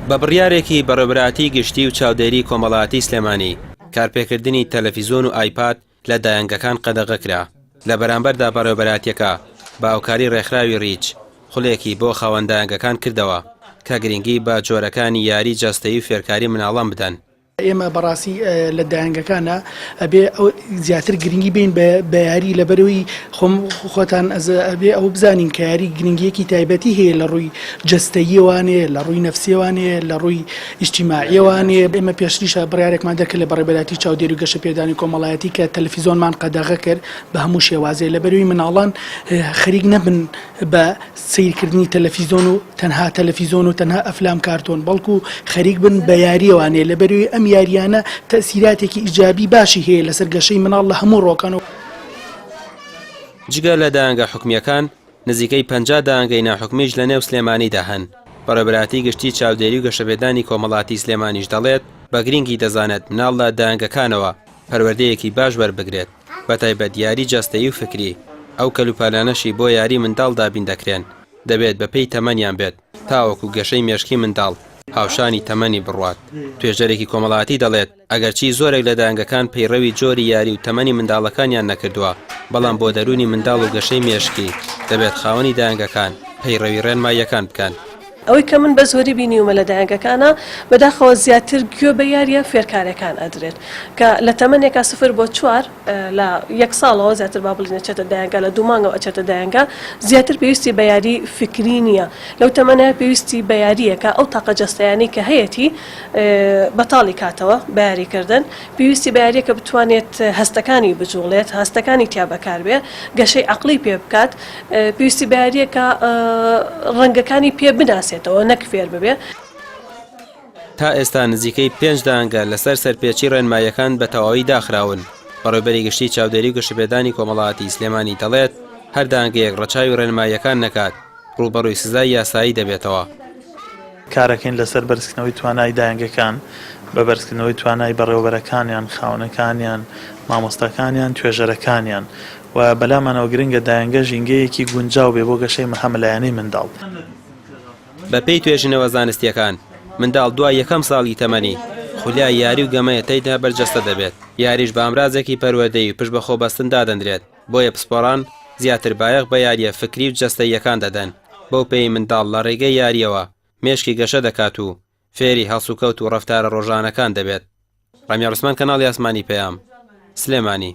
بە بڕیارێکی بەڕێوەبەراتی گشتی و چاودێری کۆمەڵایەتی سلێمانی کارپێکردنی تەلەڤیزۆن و ئایپاد لە دایانگەکان قەدەغە کرا. لە بەرامبەردا بەڕێوەبەراتیەکە باوکاری ڕێکخراوی ڕیچ خوڵێکی بۆ خاوەندایانگەکان کردەوە کە گرنگی بە جۆرەکانی یاری جەستەیی و فێرکاری مناڵان بدەن. ئێمە بەڕاستی لە دایانگەکانە ئەبێ زیاتر گرنگی بین بە یاری لەبەرەوەی خۆتان ئەبێ ئەو بزانین کە یاری گرنگیەکی تایبەتی هەیە لە ڕووی جەستەییوانێ لە ڕووی نەفسیوانێ لە ڕووی ئیجتیماعیوانێ. ئێمە پێشتریشە بڕیارێکمان دەکرد لە بەڕێوەبەراتی چاودێری و گەشە پێدانی کۆمەڵایەتی کە تەلەڤیزۆنمان قەدەغە کرد بە هەموو شێوازێ لەبەرەوەی مناڵان خەریک نەبن بە سیرکردنی تەلەڤیزۆن و تەنها تەلەڤیزۆن و تەنها ئەفلام کارتۆن، بەڵکو خەریک بن بە یاریەوانێ لەبەرەوەی ئەم یاریانە تەسیراتێکی ئیجابی باشی هەیە لەسەر گەشەی مناڵ لە هەموو ڕۆکانەوە. جگە لە دایانگە حکومیەکان نزیکەی 50 دایانگەی ناحکومیش لە نێو سلێمانیدا هەن. بەڕێوەبەراتی گشتی چاودێری و گەشەپێدانی کۆمەڵایەتی سلێمانیش دەڵێت بە گرنگی دەزانێت مناڵ لە دایانگەکانەوە پەروەردەیەکی باش وەربگرێت بەتایبەت یاری جەستەیی و فکری. ئەو کەلوپالانەشی بۆ یاری منداڵ دابین دەکرێن دەبێت بەپێی تەمەنیان بێت تاوەکو گەشەی مێشکی منداڵ هاوشانی تەمەنی بڕوات. توێژەرێکی کۆمەڵایەتی دەڵێت ئەگەرچی زۆرێک لە دایانگەکان پەیڕەوی جۆری یاری و تەمەنی منداڵەکانیان نەکردووە، بەڵام بۆ دەرونی منداڵ و گەشەی مێشکی دەبێت خاوەنی دایانگەکان پەیڕەوی ڕێنماییەکان بکەن. ئەوەی کە من بە زۆری بینیومە لە دایانگەکانە بەداخەوە زیاتر گوێ بە یاریە فێرکارەکان ئەدرێت کە لە تەمەنێکا 0 بۆ 4 لە 1 ساڵەوە زیاتر با بڵینە چێتە دایانگە لە 2 مانگەوە ئەچێتە دایانگە زیاتر پێویستی بە یاری فکری نییە. لەو تەمەنە پێویستی بە یاریەکە ئەو تاقە جەستەیانی کە هەیەی بەتاڵی کاتەوە بە یاریکردن، پێویستی بە یاریەکە بتوانێت هەستەکانی بجوڵێت، هەستەکانی تیا بەکار بێ، گەشەی عەقڵی پێ بکات، پێویستی بە یاریەکە ڕەنگەکانی پێ بناسێت نەک فێر ببێ. تا ئێستا نزیکەی 5 دایانگە لەسەر سەرپێچی ڕێنماییەکان بە تەواوی داخراون. بەڕێوەبەری گشتی چاودێری و گەشەپێدانی کۆمەڵایەتی سلێمانی دەڵێت هەر دایانگەیەک ڕەچاوی ڕێنماییەکان نەکات ڕووبەڕووی سزای یاسایی دەبێتەوە. کارەکەین لەسەر بەرزکردنەوەی توانای دایانگەکان بە بەرزکردنەوەی توانای بەڕێوەبەرەکانیان، خاونەکانیان، مامۆستاکانیان، توێژەرەکانیان و بەلامانەوە گرنگە دایانگە ژینگەیەکی گونجاو بێ بۆ گەشەی هەمەلایەنەی منداڵ. بەپێی توێژینەوە زانستیەکان منداڵ دوای یەکەم ساڵی تەمەنی خولیای یاری و گەمەیەتەیدا بەرجەستە دەبێت. یاریش بە ئامرازێکی پەروەردەی و پشت بە خۆبەستن دادەنرێت. بۆیە پسپۆڕان زیاتر بایەخ بە یاریە فکری و جەستەییەکان دەدەن. بەو پێی منداڵ لە ڕێگەی یاریەوە مێشکی گەشە دەکات و فێری هەڵسوکەوت و ڕەفتارە ڕۆژانەکان دەبێت. ڕەمیار عوسمان، کەناڵی ئاسمانی پەیام، سلێمانی.